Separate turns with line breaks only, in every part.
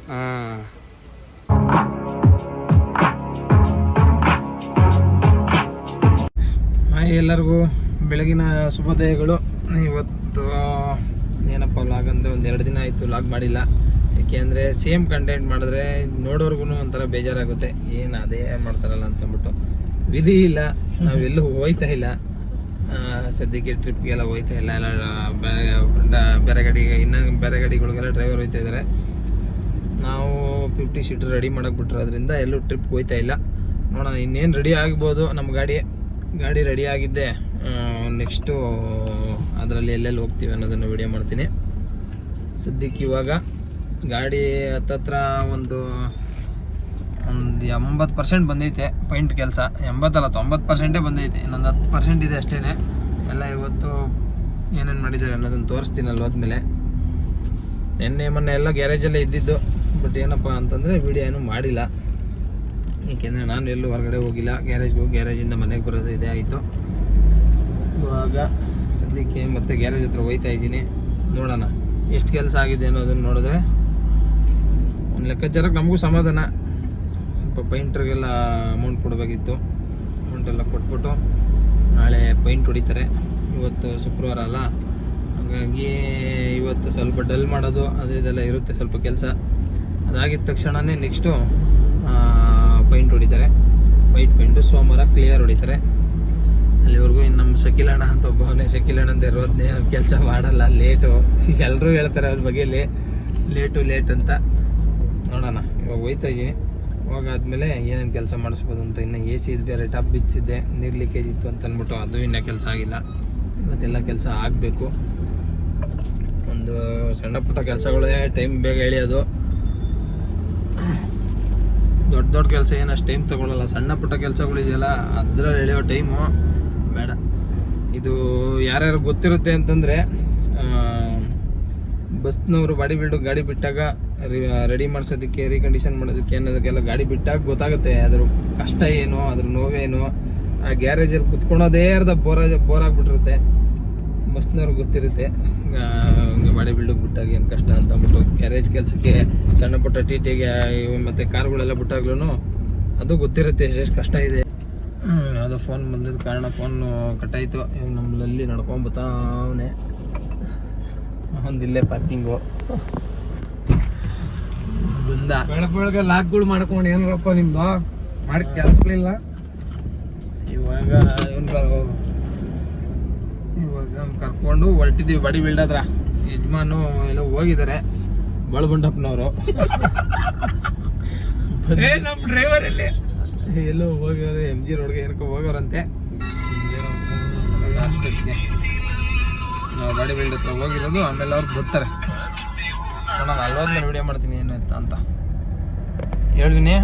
ಹಾಂ. ಹಾಯ್ ಎಲ್ಲರಿಗೂ ಬೆಳಗಿನ ಶುಭೋದಯಗಳು. ಇವತ್ತು ಏನಪ್ಪ ವ್ಲಾಗ್ ಅಂದರೆ ಒಂದು 2 ದಿನ ಆಯಿತು ವ್ಲಾಗ್ ಮಾಡಿಲ್ಲ. ಏಕೆಂದರೆ ಸೇಮ್ ಕಂಟೆಂಟ್ ಮಾಡಿದ್ರೆ ನೋಡೋರ್ಗು ಒಂಥರ ಬೇಜಾರಾಗುತ್ತೆ, ಏನು ಅದೇ ಮಾಡ್ತಾರಲ್ಲ ಅಂತಂದ್ಬಿಟ್ಟು. ವಿಧಿ ಇಲ್ಲ, ನಾವೆಲ್ಲೂ ಹೋಗ್ತಾ ಇಲ್ಲ ಸದ್ಯಕ್ಕೆ, ಟ್ರಿಪ್ಗೆಲ್ಲ ಹೋಗ್ತಾ ಇಲ್ಲ. ಎಲ್ಲ ಬೇರೆ ಗಾಡಿಗೆ, ಇನ್ನೂ ಬೇರೆ ಗಾಡಿಗಳಿಗೆಲ್ಲ ಡ್ರೈವರ್ ಹೋಗ್ತಾ ಇದ್ದಾರೆ. ನಾವು 50 ಸೀಟರ್ ರೆಡಿ ಮಾಡಕ್ಕೆ ಬಿಟ್ಟಿರೋದ್ರಿಂದ ಎಲ್ಲೂ ಟ್ರಿಪ್ಗೆ ಹೋಗ್ತಾ ಇಲ್ಲ. ನೋಡೋಣ ಇನ್ನೇನು ರೆಡಿ ಆಗ್ಬೋದು. ನಮ್ಮ ಗಾಡಿ ರೆಡಿ ಆಗಿದ್ದೆ. ನೆಕ್ಸ್ಟು ಅದರಲ್ಲಿ ಎಲ್ಲೆಲ್ಲಿ ಹೋಗ್ತೀವಿ ಅನ್ನೋದನ್ನು ವಿಡಿಯೋ ಮಾಡ್ತೀನಿ. ಸದ್ಯಕ್ಕೆ ಇವಾಗ ಗಾಡಿ ಹತ್ತತ್ರ ಒಂದು 80% ಬಂದೈತೆ ಪೈಂಟ್ ಕೆಲಸ. 80 ಅಲ್ಲ 90% ಬಂದೈತೆ, ಇನ್ನೊಂದು 10% ಇದೆ ಅಷ್ಟೇ. ಎಲ್ಲ ಇವತ್ತು ಏನೇನು ಮಾಡಿದ್ದಾರೆ ಅನ್ನೋದನ್ನು ತೋರಿಸ್ತೀನಲ್ಲ ಹೋದ್ಮೇಲೆ. ಮೊನ್ನೆ ಎಲ್ಲ ಗ್ಯಾರೇಜಲ್ಲೇ ಇದ್ದಿದ್ದು, ಬಟ್ ಏನಪ್ಪ ಅಂತಂದರೆ ವಿಡಿಯೋ ಏನೂ ಮಾಡಿಲ್ಲ. ಏಕೆಂದರೆ ನಾನು ಎಲ್ಲೂ ಹೊರಗಡೆ ಹೋಗಿಲ್ಲ. ಗ್ಯಾರೇಜಿಂದ ಮನೆಗೆ ಬರೋದು ಇದೇ ಆಯಿತು. ಇವಾಗ ಸದ್ಯಕ್ಕೆ ಮತ್ತೆ ಗ್ಯಾರೇಜ್ ಹತ್ರ ಹೋಗ್ತಾ ಇದ್ದೀನಿ. ನೋಡೋಣ ಎಷ್ಟು ಕೆಲಸ ಆಗಿದೆ ಅನ್ನೋದನ್ನು ನೋಡಿದ್ರೆ ಒಂದು ಲೆಕ್ಕಾಚಾರಕ್ಕೆ ನಮಗೂ ಸಮಾಧಾನ. ಸ್ವಲ್ಪ ಪೈಂಟ್ರಿಗೆಲ್ಲ ಅಮೌಂಟ್ ಕೊಡಬೇಕಿತ್ತು. ಅಮೌಂಟೆಲ್ಲ ಕೊಟ್ಬಿಟ್ಟು ನಾಳೆ ಪೈಂಟ್ ಹೊಡಿತಾರೆ. ಇವತ್ತು ಶುಕ್ರವಾರ ಅಲ್ಲ, ಹಾಗಾಗಿ ಇವತ್ತು ಸ್ವಲ್ಪ ಡಲ್ ಮಾಡೋದು ಅದು ಇದೆಲ್ಲ ಇರುತ್ತೆ ಸ್ವಲ್ಪ ಕೆಲಸ. ಅದಾಗಿದ್ದ ತಕ್ಷಣವೇ ನೆಕ್ಸ್ಟು ಪೈಂಟ್ ಹೊಡಿತಾರೆ. ವೈಟ್ ಪೈಂಟು ಸೋಮವಾರ ಕ್ಲಿಯರ್ ಹೊಡಿತಾರೆ. ಅಲ್ಲಿವರೆಗೂ ಇನ್ನು ನಮ್ಮ ಶಕೀಲಣ್ಣ ಅಂತ ಒಬ್ಬವನೇ, ಶಕೀಲಣ್ಣ ಅಂತ ಇರೋದನ್ನೇ ಕೆಲಸ ಮಾಡಲ್ಲ, ಲೇಟು. ಎಲ್ಲರೂ ಹೇಳ್ತಾರೆ ಅವ್ರ ಬಗ್ಗೆ ಲೇಟ್ ಅಂತ. ನೋಡೋಣ, ಇವಾಗ ಹೋಯ್ತಾ ಇದ್ದೀನಿ. ಹೋಗಾದ್ಮೇಲೆ ಏನೇನು ಕೆಲಸ ಮಾಡಿಸ್ಬೋದು ಅಂತ. ಇನ್ನು AC ಇದು ಬೇರೆ ಟಾಪ್ ಬಿಚ್ಚಿದ್ದೆ, ನೀರು ಲೀಕೇಜ್ ಇತ್ತು ಅಂತ ಅಂದ್ಬಿಟ್ಟು ಅದು ಇನ್ನೂ ಕೆಲಸ ಆಗಿಲ್ಲ. ಇವತ್ತೆಲ್ಲ ಕೆಲಸ ಆಗಬೇಕು. ಒಂದು ಸಣ್ಣ ಪುಟ್ಟ ಕೆಲಸಗಳೇ ಟೈಮ್ ಬೇಗ ಎಳೆಯೋದು. ದೊಡ್ಡ ಕೆಲಸ ಏನು ಅಷ್ಟು ಟೈಮ್ ತೊಗೊಳ್ಳಲ್ಲ. ಸಣ್ಣ ಪುಟ್ಟ ಕೆಲಸಗಳಿದೆಯಲ್ಲ ಅದ್ರಲ್ಲಿ ಎಳೆಯೋ ಟೈಮು ಬೇಡ. ಇದು ಯಾರ್ಯಾರು ಗೊತ್ತಿರುತ್ತೆ ಅಂತಂದರೆ, ಬಸ್ನವರು ಬಾಡಿ ಬಿಲ್ಡು ಗಾಡಿ ಬಿಟ್ಟಾಗ ರೆಡಿ ಮಾಡಿಸೋದಕ್ಕೆ, ರೀಕಂಡೀಷನ್ ಮಾಡೋದಕ್ಕೆ ಅನ್ನೋದಕ್ಕೆಲ್ಲ ಗಾಡಿ ಬಿಟ್ಟಾಗ ಗೊತ್ತಾಗುತ್ತೆ ಅದ್ರ ಕಷ್ಟ ಏನು, ಅದ್ರ ನೋವೇನು. ಆ ಗ್ಯಾರೇಜಲ್ಲಿ ಕುತ್ಕೊಳೋದೇ ಅರ್ಧ ಬೋರ್ ಆಗಿಬಿಟ್ಟಿರುತ್ತೆ. ಬಸ್ನವ್ರಿಗೆ ಗೊತ್ತಿರುತ್ತೆ ಬಾಡಿ ಬಿಲ್ಡಿಗೆ ಬಿಟ್ಟಾಗ ಏನು ಕಷ್ಟ ಅಂತ ಅಂದ್ಬಿಟ್ಟು. ಗ್ಯಾರೇಜ್ ಕೆಲಸಕ್ಕೆ ಸಣ್ಣ ಪುಟ್ಟ TTಗೆ ಮತ್ತು ಕಾರ್ಗಳೆಲ್ಲ ಬಿಟ್ಟಾಗ್ಲೂ ಅದು ಗೊತ್ತಿರುತ್ತೆ ಎಷ್ಟು ಕಷ್ಟ ಇದೆ. ಯಾವುದೋ ಫೋನ್ ಬಂದಿದ್ದ ಕಾರಣ ಫೋನು ಕಟ್ಟಾಯಿತು. ಇವಾಗ ನಮ್ಮಲ್ಲಿ ನಡ್ಕೊಂಬತ್ತಾವನೆ. ಒಂದಿಲ್ಲೇ ಪಾರ್ಕಿಂಗು ಬಂದ.
ಬೆಳಗ್ಗೆ ಲಾಕ್ಗಳು ಮಾಡ್ಕೊಂಡು ಏನರಪ್ಪ ನಿಮ್ದು ಮಾಡಿ ಕೆಲಸಗಳಿಲ್ಲ.
ಇವಾಗ ಕರ್ಕೊಂಡು ಹೊರಟಿದ್ದೀವಿ ಬಾಡಿ ಬಿಲ್ಡ್ ಹತ್ರ. ಯಜಮಾನು ಎಲ್ಲ ಹೋಗಿದ್ದಾರೆ, ಬಳಬಂಡಪ್ಪನವರು.
ನಮ್ಮ ಡ್ರೈವರ್ ಇಲ್ಲಿ
ಎಲ್ಲೋ ಹೋಗಿದ್ದಾರೆ, MG ರೋಡ್ಗೆ ಏನಕ್ಕೆ ಹೋಗೋರಂತೆ. ಅಷ್ಟೊತ್ತಿಗೆ ನಾವು ಬಾಡಿ ಬಿಲ್ಡ್ ಹತ್ರ ಹೋಗಿರೋದು. ಆಮೇಲೆ ಅವ್ರು ಬರ್ತಾರೆ. ನಾನು ಅಲ್ಲೋದ್ಮೇಲೆ ವಿಡಿಯೋ ಮಾಡ್ತೀನಿ ಏನು ಅಂತ ಹೇಳಿನಿ.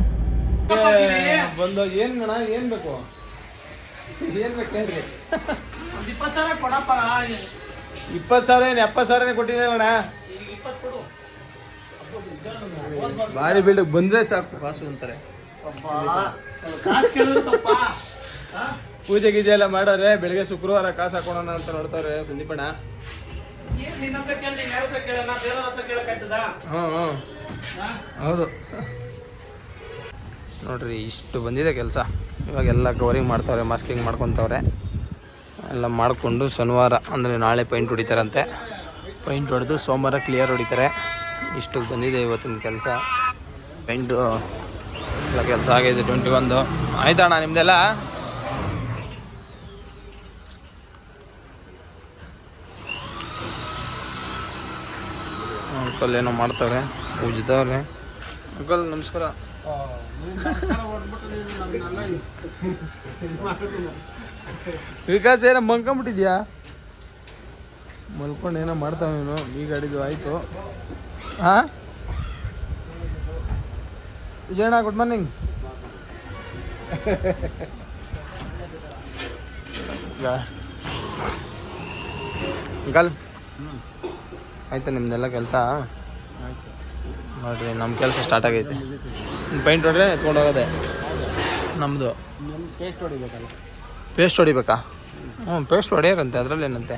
ಬಂದು ಏನು ಅಣ್ಣ, ಏನು ಬೇಕು ಹೇಳ್ರಿ.
20,000 ಕೊಡಪ್ಪ.
20,000 ಏನು 70,000 ಕೊಟ್ಟಿದ್ದೀನಣ್ಣ. ಬಾಡಿ ಬಿಲ್ಡಿಗೆ ಬಂದರೆ ಸಾಕು ಕಾಸು ಅಂತಾರೆ. ಪೂಜೆ ಗೀಜೆ ಎಲ್ಲ ಮಾಡೋರೆ. ಬೆಳಗ್ಗೆ ಶುಕ್ರವಾರ ಕಾಸು ಹಾಕೋಣ ಅಂತ ನೋಡ್ತಾವ್ರೆ ಸಂದೀಪಣ್ಣ. ಹೌದು ನೋಡ್ರಿ, ಇಷ್ಟು ಬಂದಿದೆ ಕೆಲಸ. ಇವಾಗೆಲ್ಲ ಕವರಿಂಗ್ ಮಾಡ್ತಾವ್ರೆ, ಮಾಸ್ಕಿಂಗ್ ಮಾಡ್ಕೊತವ್ರೆ. ಎಲ್ಲ ಮಾಡಿಕೊಂಡು ಶನಿವಾರ ಅಂದರೆ ನಾಳೆ ಪೈಂಟ್ ಹೊಡಿತಾರಂತೆ. ಪೈಂಟ್ ಹೊಡೆದು ಸೋಮವಾರ ಕ್ಲಿಯರ್ ಹೊಡಿತಾರೆ. ಇಷ್ಟು ಬಂದಿದೆ ಇವತ್ತಿನ ಕೆಲಸ. ಪೈಂಟು ಎಲ್ಲ ಕೆಲಸ ಆಗಿದೆ. 21 ಆಯ್ತಣ್ಣ ನಿಮ್ಮದೆಲ್ಲ. ಅಂಕಲ್ ಏನೋ ಮಾಡ್ತಾರೆ, ಪೂಜಿದವ್ರೆ. ಅಂಕಲ್ ನಮಸ್ಕಾರ. ವಿಕಾಸ್ ಏನೋ ಮಲ್ಕೊಂಬಿಟ್ಟಿದ್ಯಾ? ಮಲ್ಕೊಂಡು ಏನೋ ಮಾಡ್ತಾವ ನೀನು. ಈ ಗಾಡಿದು ಆಯಿತು. ಹಾಂ ವಿಜಯಣ್ಣ, ಗುಡ್ ಮಾರ್ನಿಂಗ್. ಅಂಕಲ್ ಆಯ್ತು ನಿಮ್ದೆಲ್ಲ ಕೆಲಸ? ನೋಡಿರಿ, ನಮ್ಮ ಕೆಲಸ ಸ್ಟಾರ್ಟ್ ಆಗೈತೆ. ಪೈಂಟ್ ಹೊಡ್ರೆ ಎತ್ಕೊಂಡು ಹೋಗೋದೆ ನಮ್ಮದು. ಪೇಸ್ಟ್ ಹೊಡಿಬೇಕಾ? ಪೇಸ್ಟ್ ಹೊಡೆಯರಂತೆ, ಅದರಲ್ಲೇನಂತೆ.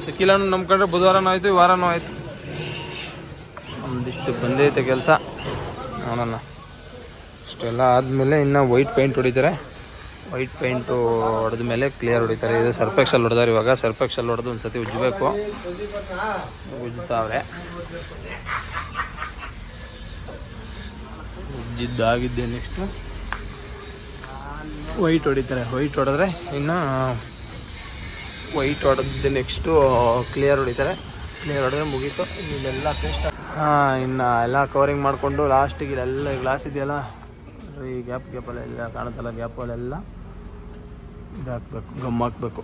ಸಕಿಲನು ನಂಬ್ಕೊಂಡ್ರೆ ಬುಧವಾರನೂ ಆಯಿತು ಈ ವಾರನೂ ಆಯಿತು. ಒಂದಿಷ್ಟು ಬಂದೈತೆ ಕೆಲಸ ನೋಡೋಣ. ಇಷ್ಟೆಲ್ಲ ಆದಮೇಲೆ ಇನ್ನು ವೈಟ್ ಪೇಂಟ್ ಹೊಡಿತಾರೆ. ವೈಟ್ ಪೇಂಟು ಹೊಡೆದ ಮೇಲೆ ಕ್ಲಿಯರ್ ಹೊಡಿತಾರೆ. ಇದು ಸರ್ಫೆಕ್ಸಲ್ಲಿ ಹೊಡೆದಾರೆ. ಇವಾಗ ಸರ್ಫೆಕ್ಸಲ್ಲಿ ಹೊಡೆದು ಒಂದು ಸತಿ ಉಜ್ಜಬೇಕು. ಉಜ್ತಾವ್ರೆ. ಉಜ್ಜಿದ್ದಾಗಿದ್ದೆ. ನೆಕ್ಸ್ಟು ವೈಟ್ ಹೊಡಿತಾರೆ. ವೈಟ್ ಹೊಡೆದ್ರೆ ಇನ್ನು ವೈಟ್ ಹೊಡೆದ ನೆಕ್ಸ್ಟು ಕ್ಲಿಯರ್ ಹೊಡಿತಾರೆ. ಕ್ಲಿಯರ್ ಹೊಡೆದ್ರೆ ಮುಗೀತು. ಇಲ್ಲೆಲ್ಲ ಪೇಸ್ಟ್ ಇನ್ನು ಎಲ್ಲ ಕವರಿಂಗ್ ಮಾಡಿಕೊಂಡು ಲಾಸ್ಟಿಗೆ ಇಲ್ಲೆಲ್ಲ ಗ್ಲಾಸ್ ಇದೆಯಲ್ಲ ಈ ಗ್ಯಾಪಲ್ಲೆಲ್ಲ ಕಾಣುತ್ತಲ್ಲ, ಗ್ಯಾಪಲ್ಲೆಲ್ಲ ಇದು ಹಾಕ್ಬೇಕು, ಗಮ್ ಹಾಕ್ಬೇಕು.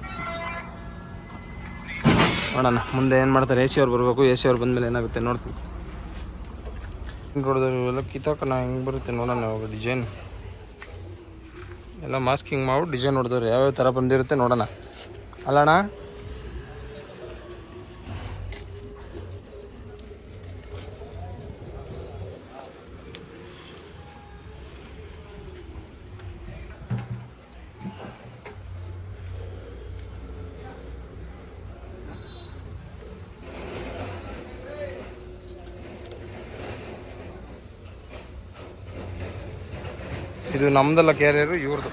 ನೋಡೋಣ ಮುಂದೆ ಏನು ಮಾಡ್ತಾರೆ. ಎ ಸಿ ಅವ್ರು ಬರಬೇಕು. ಎ ಸಿ ಅವ್ರು ಬಂದಮೇಲೆ ಏನಾಗುತ್ತೆ ನೋಡ್ತೀವಿ. ಹಿಂಗೆ ಹೊಡೆದ್ರೆ ಇವೆಲ್ಲ ಕಿತ್ತಾಕೋಣ ಹೆಂಗೆ ಬರುತ್ತೆ ನೋಡೋಣ. ಇವಾಗ ಡಿಸೈನ್ ಎಲ್ಲ ಮಾಸ್ಕಿಂಗ್ ಮಾಡ್ಬಿಟ್ಟು ಡಿಸೈನ್ ಹೊಡೆದವ್ರು ಯಾವ್ಯಾವ ಥರ ಬಂದಿರುತ್ತೆ ನೋಡೋಣ. ಅಲ್ಲಣ್ಣ ಇದು ನಮ್ದಲ್ಲ ಕ್ಯಾರಿಯರು, ಇವ್ರದ್ದು.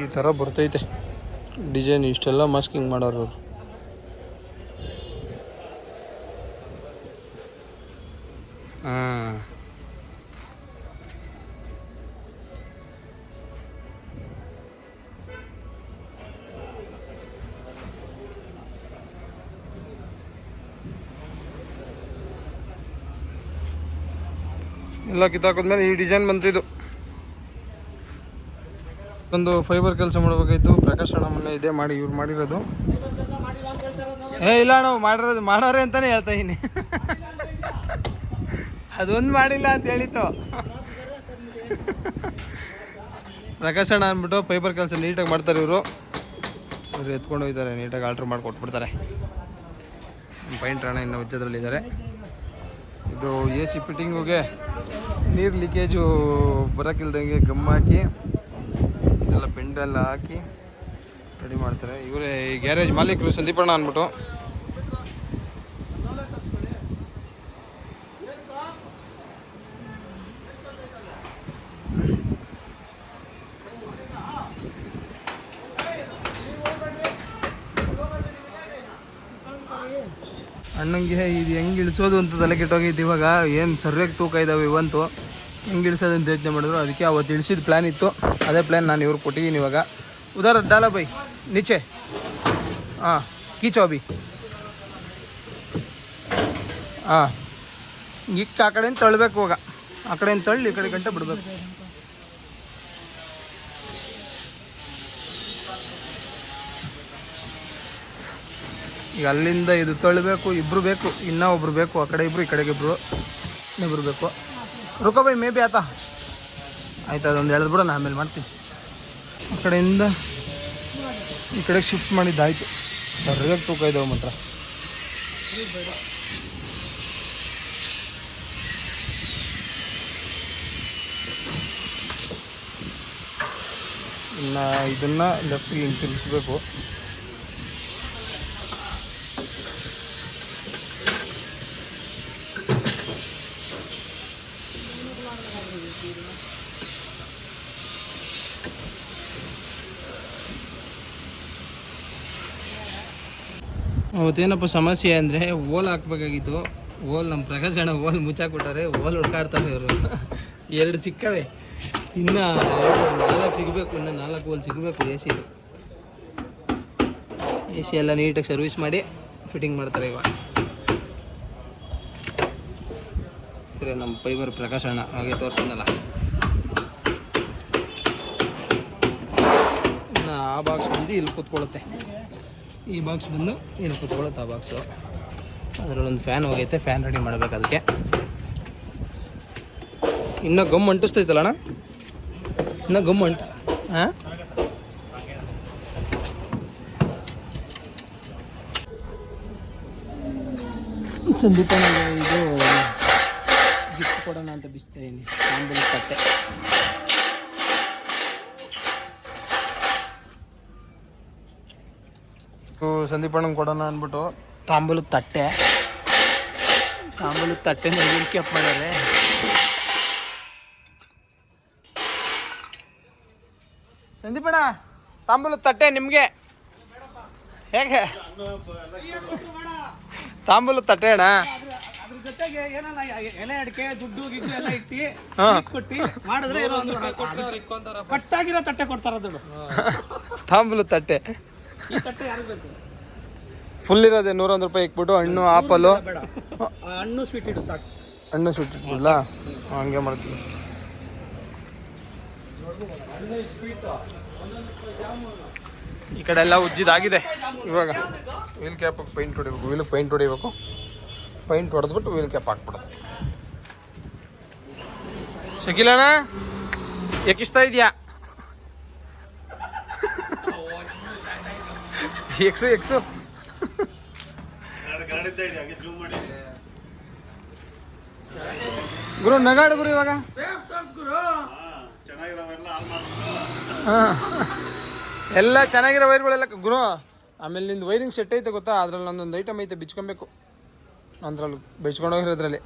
ಈ ಥರ ಬರ್ತೈತೆ ಡಿಸೈನ್. ಇಷ್ಟೆಲ್ಲ ಮಾಸ್ಕಿಂಗ್ ಮಾಡೋರು ಅವರು. ಎಲ್ಲ ಕಿತ್ತಾಕೋದ್ಮೇಲೆ ಈ ಡಿಸೈನ್ ಬಂತಿದ್ದು. ಒಂದು ಫೈಬರ್ ಕೆಲಸ ಮಾಡಬೇಕಾಯ್ತು. ಪ್ರಕಾಶ್ ಅಣ್ಣ ಮೊನ್ನೆ ಇದೇ ಮಾಡಿ ಇವ್ರು ಮಾಡಿರೋದು. ಇಲ್ಲ ನಾವು ಮಾಡಿರೋದು ಮಾಡೋರೆ ಅಂತಾನೆ ಹೇಳ್ತಾ ಇದ್ದೀನಿ. ಅದೊಂದು ಮಾಡಿಲ್ಲ ಅಂತ ಹೇಳಿತ್ತು. ಪ್ರಕಾಶ್ ಅಣ್ಣ ಅಂದ್ಬಿಟ್ಟು ಫೈಬರ್ ಕೆಲಸ ನೀಟಾಗಿ ಮಾಡ್ತಾರೆ ಇವರು. ಎತ್ಕೊಂಡು ಹೋಗ್ತಾರೆ, ನೀಟಾಗಿ ಆಲ್ಟ್ರ್ ಮಾಡಿ ಕೊಟ್ಬಿಡ್ತಾರೆ. ಪೈಂಟ್ರ್ ಅಣ್ಣ ಇನ್ನೂ ಉಜ್ಜದ್ರಲ್ಲಿದ್ದಾರೆ. ಇದು ಎ ಸಿ ಫಿಟ್ಟಿಂಗುಗೆ ನೀರು ಲೀಕೇಜು ಬರೋಕ್ಕಿಲ್ದಂಗೆ ಗಮ್ ಹಾಕಿ ಎಲ್ಲ ಪೆಂಡೆಲ್ಲ ಹಾಕಿ ರೆಡಿ ಮಾಡ್ತಾರೆ. ಇವರೇ ಈ ಗ್ಯಾರೇಜ್ ಮಾಲೀಕರು ಸಂದೀಪಣ್ಣ ಅಂದ್ಬಿಟ್ಟು. ಅಣ್ಣಂಗೆ ಇದು ಹೆಂಗೆ ಇಳಿಸೋದು ಅಂತ ತಲೆ ಕೆಟ್ಟೋಗೈತಿ. ಇವಾಗ ಏನು ಸರಿಯಾಗಿ ತೂಕ ಇದ್ದಾವೆ ಇವಂತೂ ಹೆಂಗೆ ಇಳಿಸೋದು ಅಂತ ಯೋಚನೆ ಮಾಡಿದ್ರು. ಅದಕ್ಕೆ ಅವತ್ತು ಇಳಿಸಿದ ಪ್ಲ್ಯಾನ್ ಇತ್ತು. ಅದೇ ಪ್ಲ್ಯಾನ್ ನಾನು ಇವ್ರಿಗೆ ಕೊಟ್ಟಿದ್ದೀನಿ. ಇವಾಗ ಉದಾರ ಡಾಲ ಬೈ ನೀಚೆ ಕೀಚೋ ಬಿ ಇಕ್ಕ ಆ ಕಡೆಯಿಂದ ತಳ್ಳಬೇಕು. ಇವಾಗ ಆ ಕಡೆಯಿಂದ ತಳ್ಳಿ ಈ ಕಡೆ ಗಂಟೆ ಬಿಡಬೇಕು. ಈಗ ಅಲ್ಲಿಂದ ಇದು ತಳ್ಳಬೇಕು. ಇಬ್ಬರು ಬೇಕು, ಇನ್ನೂ ಒಬ್ರು ಬೇಕು. ಆ ಕಡೆ ಇಬ್ಬರು, ಈ ಕಡೆಗೆ ಇಬ್ಬರು ಬೇಕು. ರುಕೋ ಬೈ ಮೇ ಬಿ ಆತ ಆಯ್ತು. ಅದೊಂದು ಎಳೆದು ಬಿಡೋಣ, ಆಮೇಲೆ ಮಾಡ್ತೀನಿ. ಆ ಕಡೆಯಿಂದ ಈ ಕಡೆಗೆ ಶಿಫ್ಟ್ ಮಾಡಿದ್ದಾಯಿತು. ಸರಿಯಾಗಿ ತೂಕ ಇದ್ದಾವೆ ಮಾತ್ರ. ಇನ್ನು ಇದನ್ನು ಲೆಫ್ಟಿಗೆ ಹಿಂಗೆ ತಿರುಗಿಸ್ಬೇಕು. ಅವತ್ತೇನಪ್ಪ ಸಮಸ್ಯೆ ಅಂದರೆ ಓಲ್ ಹಾಕ್ಬೇಕಾಗಿತ್ತು. ಓಲ್ ನಮ್ಮ ಪ್ರಕಾಶ್ ಅಣ್ಣ ಓಲ್ ಮುಚ್ಚಾಕ್ಬಿಟ್ಟಾರೆ. ಓಲ್ ಹುಡ್ಕಾಡ್ತಾರೆ ಇವರು. 2 ಸಿಕ್ಕವೆ, ಇನ್ನು 4 ಸಿಗಬೇಕು. ಇನ್ನು 4 ಓಲ್ ಸಿಗಬೇಕು. ಎ ಸಿ ಎಲ್ಲ ನೀಟಾಗಿ ಸರ್ವಿಸ್ ಮಾಡಿ ಫಿಟ್ಟಿಂಗ್ ಮಾಡ್ತಾರೆ. ಇವಾಗ ನಮ್ಮ ಫೈಬರ್ ಪ್ರಕಾಶ್ ಅಣ್ಣ ಹಾಗೆ ತೋರಿಸೋಣಲ್ಲ. ಇನ್ನು ಆ ಬಾಕ್ಸ್ ಬಂದು ಇಲ್ಲಿ ಕೂತ್ಕೊಳ್ಳುತ್ತೆ. ಈ ಬಾಕ್ಸ್ ಬಂದು ಏನು ಕುತ್ಕೊಳ್ಳುತ್ತೆ ಆ ಬಾಕ್ಸು. ಅದರಲ್ಲೊಂದು ಫ್ಯಾನ್ ಹೋಗೈತೆ, ಫ್ಯಾನ್ ರೆಡಿ ಮಾಡಬೇಕು ಅದಕ್ಕೆ. ಇನ್ನೂ ಗಮ್ ಅಂಟಿಸ್ತೈತಲ್ಲ ಅಣ್ಣ, ಇನ್ನೂ ಗಮ್ ಹಾಂ ಸಂದೀಪನ ಇದು ಗಿಫ್ಟ್ ಕೊಡೋಣ ಅಂತ ಬಿಸ್ತಾ ಇದೀನಿ. ತಾಂಬೂಲ ತಟ್ಟೆ ಸಂದೀಪಣ್ಣಂಗೆ ಕೊಡೋಣ ಅಂದ್ಬಿಟ್ಟು ತಾಂಬೂಲದ ತಟ್ಟೆನ ವೀಲ್ ಕ್ಯಾಪ್ ಮಾಡ್ಯಾರೆ. ಸಂದೀಪಣ್ಣ ತಾಂಬೂಲದ ತಟ್ಟೆ ನಿಮಗೆ ಹೇಗೆ? ತಾಂಬೂಲದ ತಟ್ಟೆ ಅಣ್ಣ,
ಅದ್ರ ಜೊತೆಗೆ ಏನಲ್ಲ ಎಲೆ ಅಡಿಕೆ ದುಡ್ಡು ಗಿಡ್ಡು ಎಲ್ಲ ಇಟ್ಟು ಕೊಟ್ಟು ಮಾಡಿದ್ರೆ ಕಟ್ಟಾಗಿರೋ ತಟ್ಟೆ ಕೊಡ್ತಾರ ದುಡ್ಡು.
ತಾಂಬೂಲದ ತಟ್ಟೆ
ಈ ತಟ್ಟೆ ಯಾರು ಬೇಕು?
ಫುಲ್ ಇರೋದೆ 101 ರೂಪಾಯಿ ಇಕ್ಬಿಟ್ಟು ಹಣ್ಣು ಆಪಲ್ಲು
ಬೇಡ, ಹಣ್ಣು ಸ್ವೀಟ್ ಇಡು ಸಾಕು.
ಹಣ್ಣು ಸ್ವೀಟ್ ಇಟ್ಬಿಡ್ಲ? ಹಂಗೆ ಮಾಡ್ತೀವಿ. ಈ ಕಡೆ ಎಲ್ಲ ಉಜ್ಜಿದಾಗಿದೆ. ಇವಾಗ ವೀಲ್ ಕ್ಯಾಪ್ ಪೈಂಟ್ ಹೊಡಿಬೇಕು, ಪೈಂಟ್ ಹೊಡಿಬೇಕು. ಪೈಂಟ್ ಹೊಡೆದ್ಬಿಟ್ಟು ವೀಲ್ ಕ್ಯಾಪ್ ಹಾಕ್ಬಿಡೋದು. ಶಕಿಲಣ್ಣ ಎಕ್ಕಿಸ್ತಾ ಇದೆಯಾ? ಎಕ್ಸು ಗುರು ನಗಾಡು ಗುರು. ಇವಾಗ ಎಲ್ಲ ಚೆನ್ನಾಗಿರೋ ವೈರ್ಗಳೆಲ್ಲ ಗುರು. ಆಮೇಲೆ ನಿಂದು ವೈರಿಂಗ್ ಸೆಟ್ ಐತೆ ಗೊತ್ತಾ? ಅದ್ರಲ್ಲಿ ನಂದೊಂದು ಐಟಮ್ ಐತೆ, ಬಿಚ್ಕೊಬೇಕು. ಅಂದ್ರಲ್ಲಿ ಬೆಚ್ಕೊಂಡು ಹೋಗಿರೋದ್ರಲ್ಲಿ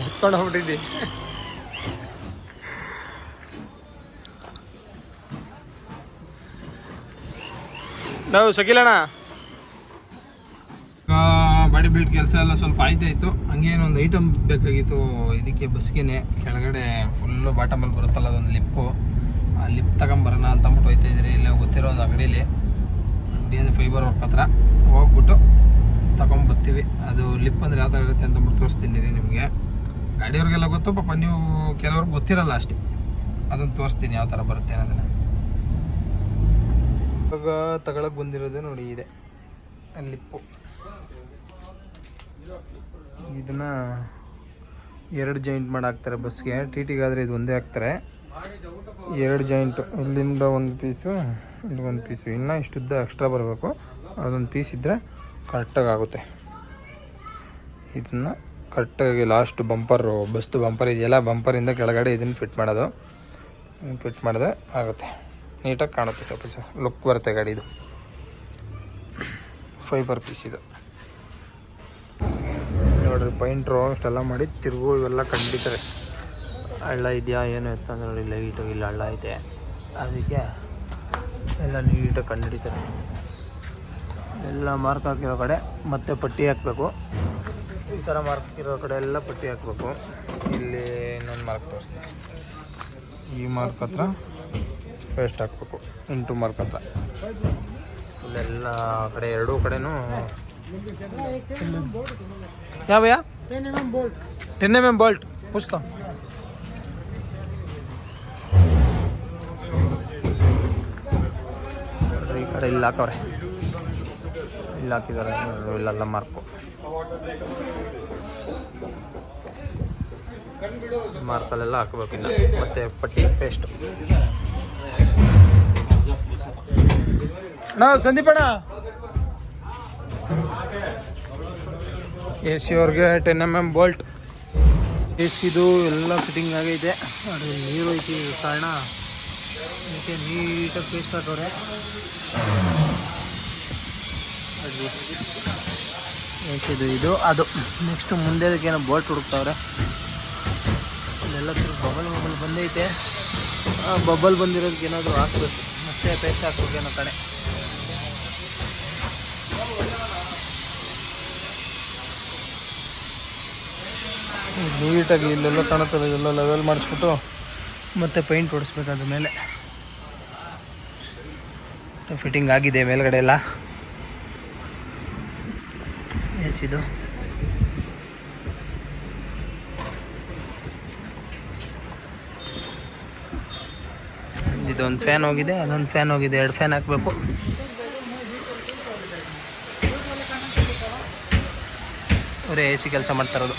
ಎತ್ಕೊಂಡು ಹೋಗ್ಬಿಟ್ಟಿದ್ದಿ. ನಾವು ಶಕಿಲಣ್ಣ ಬಾಡಿ ಬಿಲ್ಡ್ ಕೆಲಸ ಎಲ್ಲ ಸ್ವಲ್ಪ ಆಯ್ತಾಯಿತ್ತು. ಹಂಗೇನೊಂದು ಐಟಮ್ ಬೇಕಾಗಿತ್ತು ಇದಕ್ಕೆ, ಬಸ್ಗೆನೆ ಕೆಳಗಡೆ ಫುಲ್ಲು ಬಾಟಮಲ್ಲಿ ಬರುತ್ತಲ್ಲ ಅದೊಂದು ಲಿಪ್ಪು. ಆ ಲಿಪ್ ತಗೊಂಬರೋಣ ಅಂತ ಅಂದ್ಬಿಟ್ಟು ಹೋಯ್ತಾ ಇದ್ದೀರಿ. ಇಲ್ಲ ಗೊತ್ತಿರೋ ಒಂದು ಅಂಗಡಿ ಅಂದರೆ ಫೈಬರ್ ವರ್ಕ್ ಹತ್ರ ಹೋಗ್ಬಿಟ್ಟು ತಗೊಂಬರ್ತೀವಿ. ಅದು ಲಿಪ್ ಅಂದರೆ ಯಾವ ಥರ ಇರುತ್ತೆ ಅಂತ ಅಂದ್ಬಿಟ್ಟು ತೋರಿಸ್ತೀನಿ ನಿಮಗೆ. ಗಾಡಿಯವ್ರಿಗೆಲ್ಲ ಗೊತ್ತು, ಪಾಪ ನೀವು ಕೆಲವ್ರಿಗೆ ಗೊತ್ತಿರಲ್ಲ ಅಷ್ಟೇ. ಅದನ್ನು ತೋರಿಸ್ತೀನಿ ಯಾವ ಥರ ಬರುತ್ತೆ ಅನ್ನೋದನ್ನು. ಇವಾಗ ತಗೊಳಕ್ಕೆ ಬಂದಿರೋದು ನೋಡಿ, ಇದೆ ಲಿಪ್ಪು. ಇದನ್ನು 2 ಜಾಯಿಂಟ್ ಮಾಡಿ ಹಾಕ್ತಾರೆ ಬಸ್ಗೆ. ಟಿ ಟಿಗಾದರೆ ಇದು ಒಂದೇ ಹಾಕ್ತಾರೆ. 2 ಜಾಯಿಂಟು, ಇಲ್ಲಿಂದ ಒಂದು ಪೀಸು, ಇಲ್ಲಿ ಒಂದು ಪೀಸು. ಇನ್ನೂ ಇಷ್ಟುದ್ದ ಎಕ್ಸ್ಟ್ರಾ ಬರಬೇಕು. ಅದೊಂದು ಪೀಸ್ ಇದ್ದರೆ ಕರೆಕ್ಟಾಗಿ ಆಗುತ್ತೆ. ಇದನ್ನು ಕರೆಕ್ಟಾಗಿ ಲಾಸ್ಟ್ ಬಂಪರು, ಬಸ್ದು ಬಂಪರ್ ಇದೆಯಲ್ಲ, ಬಂಪರಿಂದ ಕೆಳಗಡೆ ಇದನ್ನು ಫಿಟ್ ಮಾಡೋದು. ಫಿಟ್ ಮಾಡಿದ್ರೆ ಆಗುತ್ತೆ, ನೀಟಾಗಿ ಕಾಣುತ್ತೆ. ಸ್ವಲ್ಪ ಲುಕ್ ಬರುತ್ತೆ ಗಾಡಿದು. ಫೈಬರ್ ಪೀಸ್ ಇದು ನೋಡಿರಿ. ಪೈಂಟ್ರು ಅಷ್ಟೆಲ್ಲ ಮಾಡಿ ತಿರುಗು ಇವೆಲ್ಲ ಕಂಡಿತಾರೆ. ಹಳ್ಳ ಇದೆಯಾ ಏನು ಎತ್ತ ಅಂದ್ರೆ ನೋಡಿ, ಲೈಟಾಗಿ ಇಲ್ಲ ಹಳ್ಳ ಐತೆ, ಅದಕ್ಕೆ ಎಲ್ಲ ನೀಟಾಗಿ ಕಂಡುಹಿಡಿತಾರೆ. ಎಲ್ಲ ಮಾರ್ಕ್ ಹಾಕಿರೋ ಕಡೆ ಮತ್ತೆ ಪಟ್ಟಿ ಹಾಕಬೇಕು. ಈ ಥರ ಮಾರ್ಕ್ ಇರೋ ಕಡೆ ಎಲ್ಲ ಪಟ್ಟಿ ಹಾಕಬೇಕು. ಇಲ್ಲಿ ಇನ್ನೊಂದು ಮಾರ್ಕ್ ತೋರಿಸಿ, ಈ ಮಾರ್ಕ್ ಹತ್ರ ಪೇಸ್ಟ್ ಹಾಕಬೇಕು. ಇಂಟು ಮಾರ್ಕ್ ಹತ್ರ ಇಲ್ಲೆಲ್ಲ ಕಡೆ ಎರಡೂ ಕಡೆನೂ ಯಾವ 10 mm ಬೋಲ್ಟ್ ಪುಸ್ತಕ. ಈ ಕಡೆ ಇಲ್ಲಿ ಹಾಕವ್ರೆ, ಇಲ್ಲಿ ಹಾಕಿದ್ದಾರೆ. ಇಲ್ಲೆಲ್ಲ ಮಾರ್ಕು, ಮಾರ್ಕಲ್ಲೆಲ್ಲ ಹಾಕಬೇಕು. ಇಲ್ಲ ಮತ್ತೆ ಪಟ್ಟಿ ಪೇಸ್ಟು. ನಾವು ಸಂದೀಪಣ್ಣ ಎ ಸಿ ಅವ್ರಿಗೆ 10 mm ಬೋಲ್ಟ್. ಎ ಸಿದು ಎಲ್ಲ ಫಿಟ್ಟಿಂಗ್ ಆಗೈತೆ. ಅದು ನೀರು ಐತಿ ಕಾರಣ ಅದಕ್ಕೆ ನೀಟಾಗಿ ಪೇಸ್ಟ್ ಹಾಕವ್ರೆ. ಎ ಸಿದು ಇದು ಅದು. ನೆಕ್ಸ್ಟ್ ಮುಂದೆ ಅದಕ್ಕೇನೋ ಬೋಲ್ಟ್ ಹುಡುಕ್ತವ್ರೆ. ಇಲ್ಲೆಲ್ಲ ಬಬಲ್ ಬಂದೈತೆ. ಬಬಲ್ ಬಂದಿರೋದಕ್ಕೆ ಏನಾದರೂ ಹಾಕ್ಬೇಕು, ಮತ್ತೆ ಪೇಸ್ಟ್ ಹಾಕ್ಬೇಕೇನೋ ಕಡೆ. ನೀಟಾಗಿ ಇಲ್ಲೆಲ್ಲ ಕಾಣುತ್ತದೆ, ಇದೆಲ್ಲ ಲೆವೆಲ್ ಮಾಡಿಸ್ಬಿಟ್ಟು ಮತ್ತೆ ಪೈಂಟ್ ಹೊಡಿಸ್ಬೇಕು. ಅದ್ರ ಮೇಲೆ ಫಿಟ್ಟಿಂಗ್ ಆಗಿದೆ ಮೇಲ್ಗಡೆ ಎಲ್ಲ. ಎಸ್ ಇದು ಇದೊಂದು ಫ್ಯಾನ್ ಹೋಗಿದೆ, ಅದೊಂದು ಫ್ಯಾನ್ ಹೋಗಿದೆ. 2 ಫ್ಯಾನ್ ಹಾಕಬೇಕು. ಇವರೇ ಎ ಸಿ ಕೆಲಸ ಮಾಡ್ತಾ ಇರೋದು.